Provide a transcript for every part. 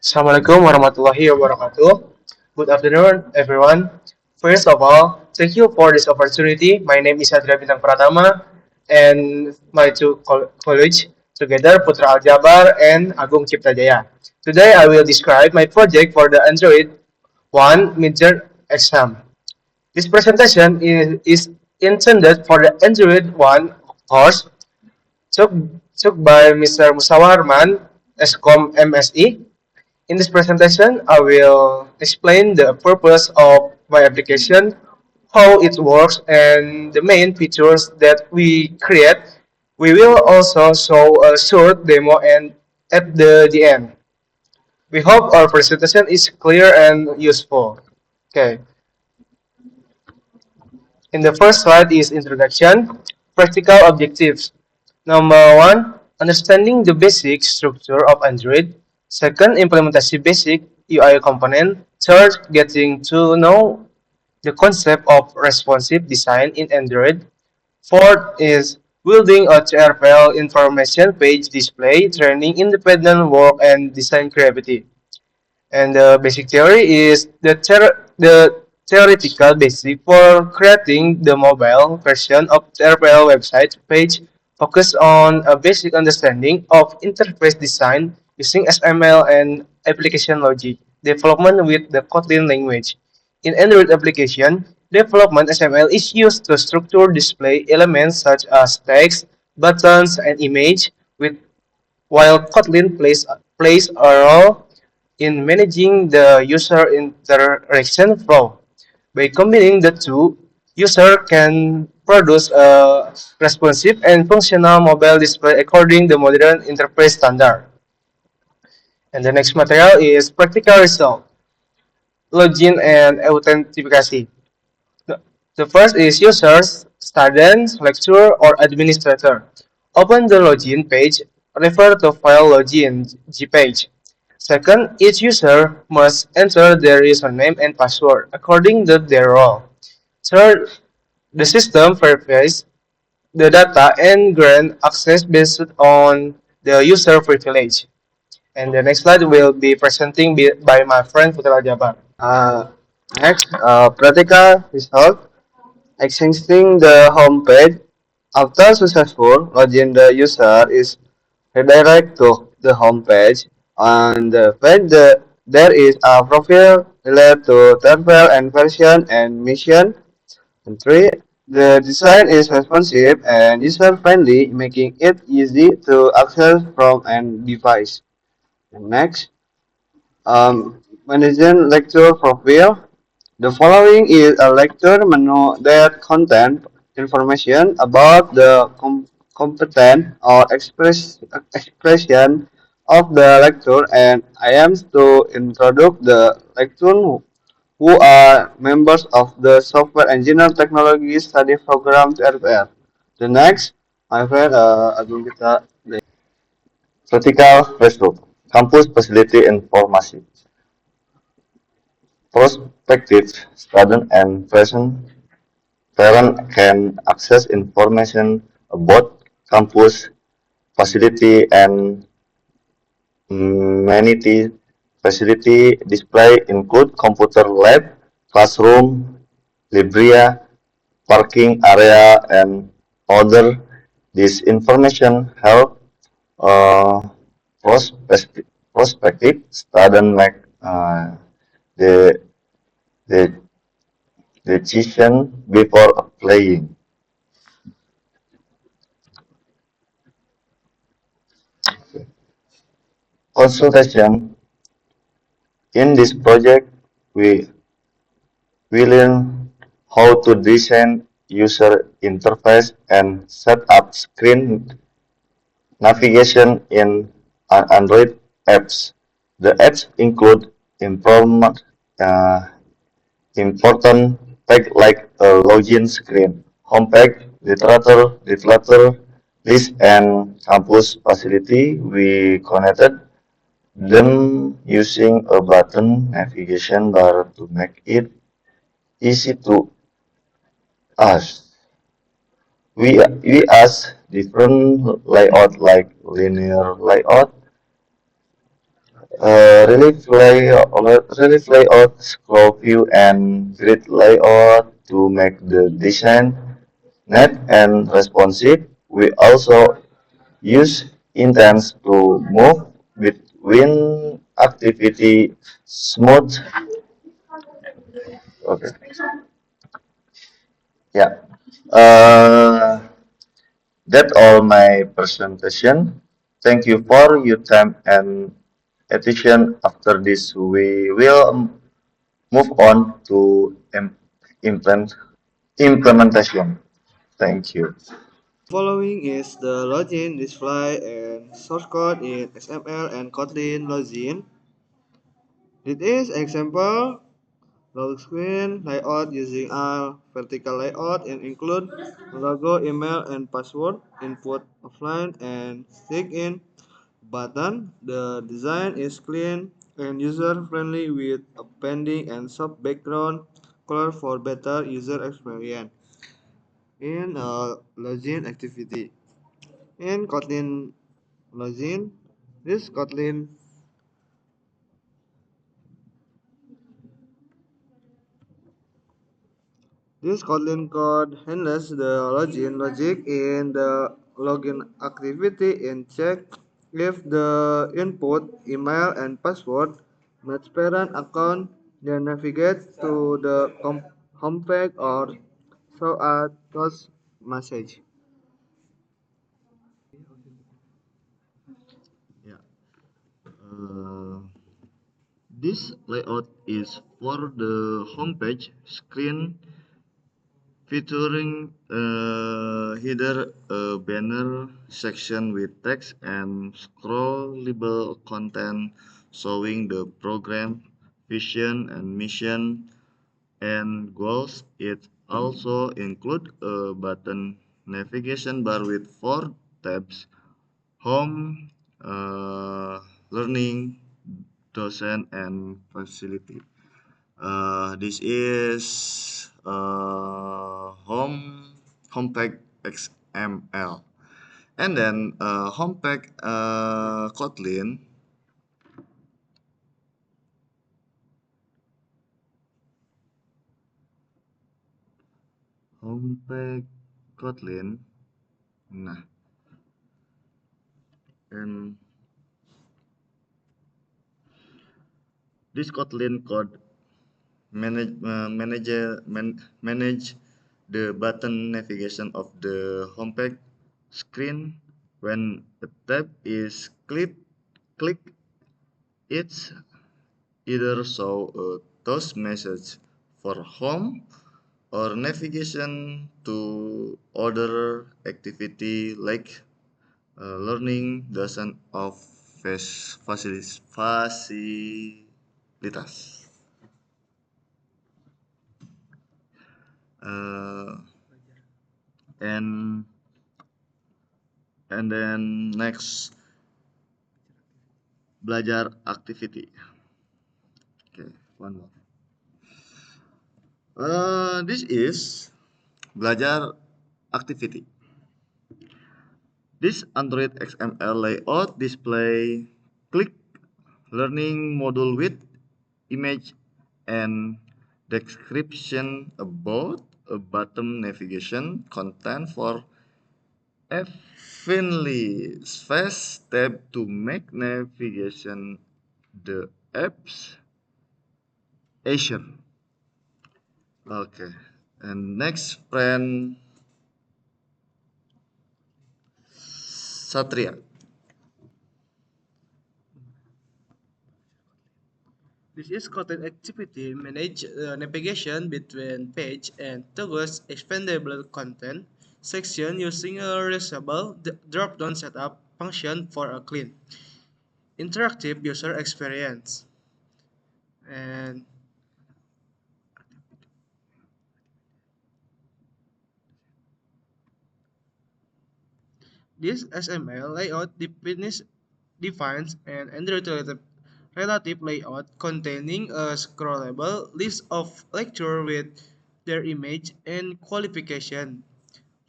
Assalamualaikum warahmatullahi wabarakatuh. Good afternoon, everyone. First of all, thank you for this opportunity. My name is Adria Bintang Pratama, and my two colleagues together, Putra Aljabar and Agung Ciptajaya. Today, I will describe my project for the Android 1 midterm exam. This presentation is intended for the Android 1 course took, took by Mr. Musawar Harman, ESCOM MSE. In this presentation, I will explain the purpose of my application, how it works, and the main features that we create. We will also show a short demo and at the end. We hope our presentation is clear and useful. Okay. In the first slide is introduction, practical objectives. Number one, understanding the basic structure of Android. Second, implementation basic UI component. Third, getting to know the concept of responsive design in Android. Fourth is building a TRPL information page display, training independent work and design creativity. And the basic theory is the theoretical basic for creating the mobile version of the RPL website page focus on a basic understanding of interface design using XML and application logic development with the Kotlin language. In Android application, development XML is used to structure display elements such as text, buttons, and image with while Kotlin plays a role in managing the user interaction flow. By combining the two, user can produce a responsive and functional mobile display according to modern interface standard. And the next material is practical result, login and authentication. The first is users, students, lecturer, or administrator. Open the login page, refer to file login page. Second, each user must enter their username and password according to their role. Third, the system verifies the data and grant access based on the user privilege. And the next slide will be presenting by my friend Putra Jabar. Next, practical result. Accessing the home page. After successful login, the user is redirected to the home page. On the page, there is a profile related to travel and version and mission. And three, the design is responsive and user-friendly, making it easy to access from any device. And next, managing lecture profile. The following is a lecture menu that contains information about the competent or expression of the lecture and I am to introduce the lecture who are members of the Software Engineer Technology Study Program TRPR. The next, my friend Agung kita Vertical result, campus facility informasi, prospective student and parent can access information about campus facility and amenity facility display include computer lab, classroom, library, parking area, and other. This information help uh, prospective student make the the decision before applying. Consultation. In this project, we learn how to design user interface and set up screen navigation in Android apps. The apps include important, uh, important tag like a login screen, home page, literature, list, and campus facility. We connected them using a button navigation bar to make it easy to us. We ask different layout like linear layout, relief layout, scroll view, and grid layout to make the design neat and responsive. We also use intents to move between activity smooth. Okay. Yeah. Uh, that's all my presentation. Thank you for your time and attention. After this, we will move on to implementation. Thank you. Following is the login display and source code in XML and Kotlin login. This is example log screen layout using a vertical layout and include logo, email, and password, input offline and sign in button. The design is clean and user friendly with a pending and soft background color for better user experience. In login activity. In Kotlin login, this Kotlin This Kotlin code handles the login logic in the login activity and check if the input, email, and password match parent account. Then navigate to the homepage or show a toast message. Yeah. Uh, this layout is for the homepage screen featuring header, a banner section with text and scrollable content showing the program, vision and mission and goals. It also includes a button navigation bar with four tabs: home, learning, docent, and facility. This is Homepage XML, and then Homepage Kotlin. Homepage Kotlin. Nah, and this Kotlin code manage the button navigation of the homepage screen. When a tab is clicked, it's either show a toast message for home or navigation to other activity like learning dozen of facilitas. Uh, and then next, belajar activity. Okay, one more. This is belajar activity. This Android XML layout display click learning module with image and description about a button navigation content for Finley space tab to make navigation the apps Asian. Okay, and next friend Satria. This is content activity manage navigation between page and toggles expandable content section using a reusable drop-down setup function for a clean, interactive user experience. And this XML layout defines an Android relative layout containing a scrollable list of lectures with their image and qualification,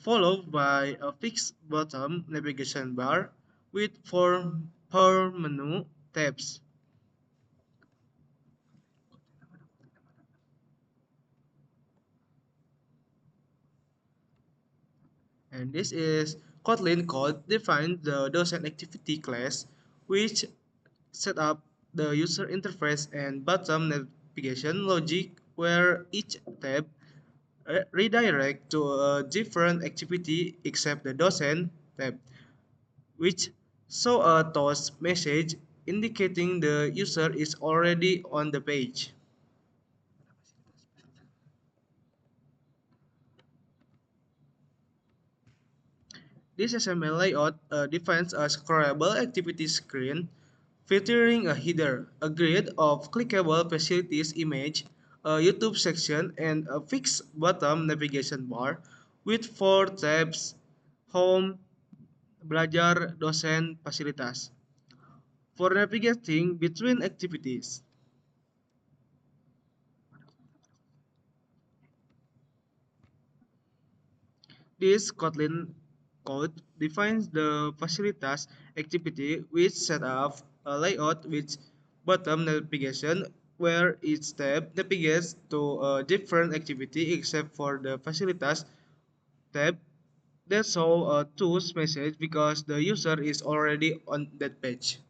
followed by a fixed bottom navigation bar with four power menu tabs. And this is Kotlin code defines the docent activity class, which set up the user interface and bottom navigation logic where each tab redirect to a different activity except the docent tab, which show a toast message indicating the user is already on the page. This XML layout defines a scrollable activity screen featuring a header, a grid of clickable facilities image, a YouTube section, and a fixed bottom navigation bar with four tabs: Home, Belajar, Dosen, Fasilitas. For navigating between activities, this Kotlin code defines the Fasilitas activity which set up a layout with bottom navigation where each tab navigates to a different activity except for the Fasilitas tab that show a tools message because the user is already on that page.